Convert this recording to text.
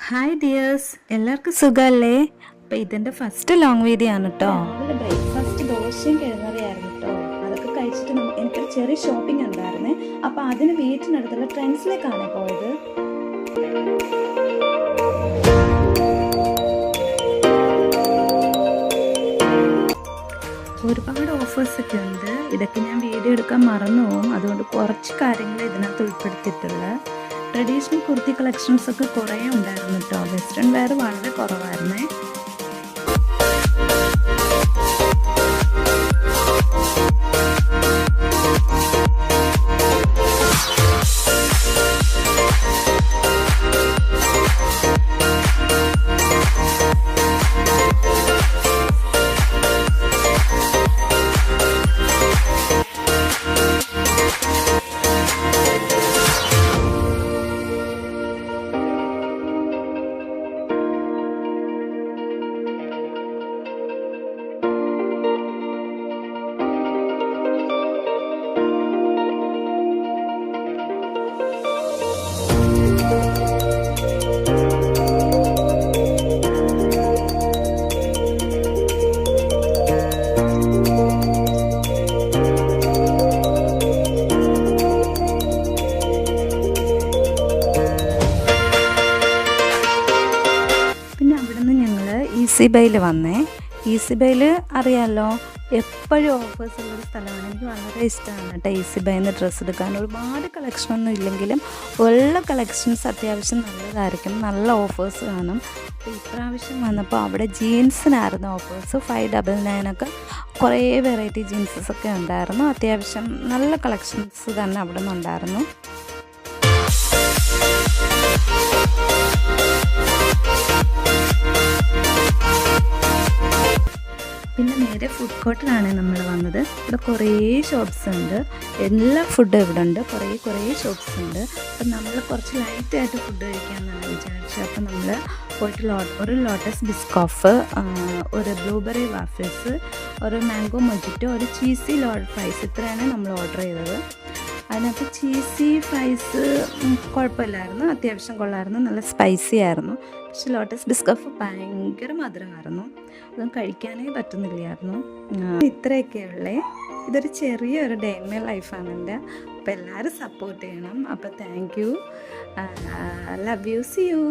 Hi dears, എല്ലാവർക്കും സുഖമല്ലേ? അപ്പോൾ ഇതിൻ്റെ ഫസ്റ്റ് ലോങ് വീഡിയോ ആണ് കേട്ടോ. രാവിലെ ബ്രേക്ക്ഫാസ്റ്റ് ദോശയും കിഴങ്ങറിയായിരുന്നു കേട്ടോ. അതൊക്കെ കഴിച്ചിട്ട് എനിക്കൊരു ചെറിയ ഷോപ്പിംഗ് ഉണ്ടായിരുന്നേ. അപ്പോൾ അതിന് വീട്ടിനടുത്തുള്ള ട്രെൻഡ്സിലേക്കാണ് പോയത്. ഒരുപാട് ഓഫേഴ്സൊക്കെ ഉണ്ട്. ഇതൊക്കെ ഞാൻ വീഡിയോ എടുക്കാൻ മറന്നു പോകും. അതുകൊണ്ട് കുറച്ച് കാര്യങ്ങൾ ഇതിനകത്ത് ഉൾപ്പെടുത്തിയിട്ടുള്ളത്. ട്രഡീഷണൽ കുർത്തി കളക്ഷൻസ് ഒക്കെ കുറേ ഉണ്ടായിരുന്നു കേട്ടോ. വെസ്റ്റേൺ വെയർ വളരെ കുറവായിരുന്നേ. ഈസി ബൈയിൽ വന്നേ. ഈസി ബൈയിൽ അറിയാമല്ലോ, എപ്പോഴും ഓഫേഴ്സ് ഉള്ളൊരു സ്ഥലമാണ്. എനിക്ക് വളരെ ഇഷ്ടമാണ് കേട്ടോ ഈസി ബൈയിൽ നിന്ന് ഡ്രസ്സ് എടുക്കാൻ. ഒരുപാട് കളക്ഷനൊന്നും ഇല്ലെങ്കിലും ഉള്ള കളക്ഷൻസ് അത്യാവശ്യം നല്ലതായിരിക്കും, നല്ല ഓഫേഴ്സ് കാണും. അപ്പോൾ ഇപ്രാവശ്യം വന്നപ്പോൾ അവിടെ ജീൻസിനായിരുന്നു ഓഫേഴ്സ്. 599 കുറേ വെറൈറ്റി ജീൻസസൊക്കെ ഉണ്ടായിരുന്നു. അത്യാവശ്യം നല്ല കളക്ഷൻസ് തന്നെ അവിടെ നിന്നുണ്ടായിരുന്നു. പിന്നെ നേരെ ഫുഡ് കോർട്ടിലാണ് നമ്മൾ വന്നത്. ഇവിടെ കുറേ ഷോപ്സ് ഉണ്ട്, എല്ലാ ഫുഡും ഇവിടെ ഉണ്ട്. കുറേ ഷോപ്സ് ഉണ്ട്. അപ്പം നമ്മൾ കുറച്ച് ലൈറ്റായിട്ട് ഫുഡ് കഴിക്കാമെന്നാണ് വിചാരിച്ചത്. അപ്പം നമ്മൾ പോയിട്ട് ഒരു ലോട്ടസ് ബിസ്കോഫ്, ഒരു ബ്ലൂബെറി വാഫിൾസ്, ഒരു മാംഗോ മൊജിറ്റോ, ഒരു ചീസി ലോഡ് ഫ്രൈസ്, ഇത്രയാണ് നമ്മൾ ഓർഡർ ചെയ്തത്. അതിനകത്ത് ചീസി ഫ്രൈസ് കുഴപ്പമില്ലായിരുന്നു, അത്യാവശ്യം കൊള്ളായിരുന്നു, നല്ല സ്പൈസി ആയിരുന്നു. പക്ഷെ ലോട്ടസ് ബിസ്കഫ് ഭയങ്കര മധുരമായിരുന്നു, അതൊന്നും കഴിക്കാനേ പറ്റുന്നില്ലായിരുന്നു. ഇത്രയൊക്കെ ഉള്ളേ. ഇതൊരു ചെറിയൊരു ഡേ ഇൻ മൈ ലൈഫാണ് എൻ്റെ. അപ്പോൾ എല്ലാവരും സപ്പോർട്ട് ചെയ്യണം. അപ്പോൾ thank you, love you, see U.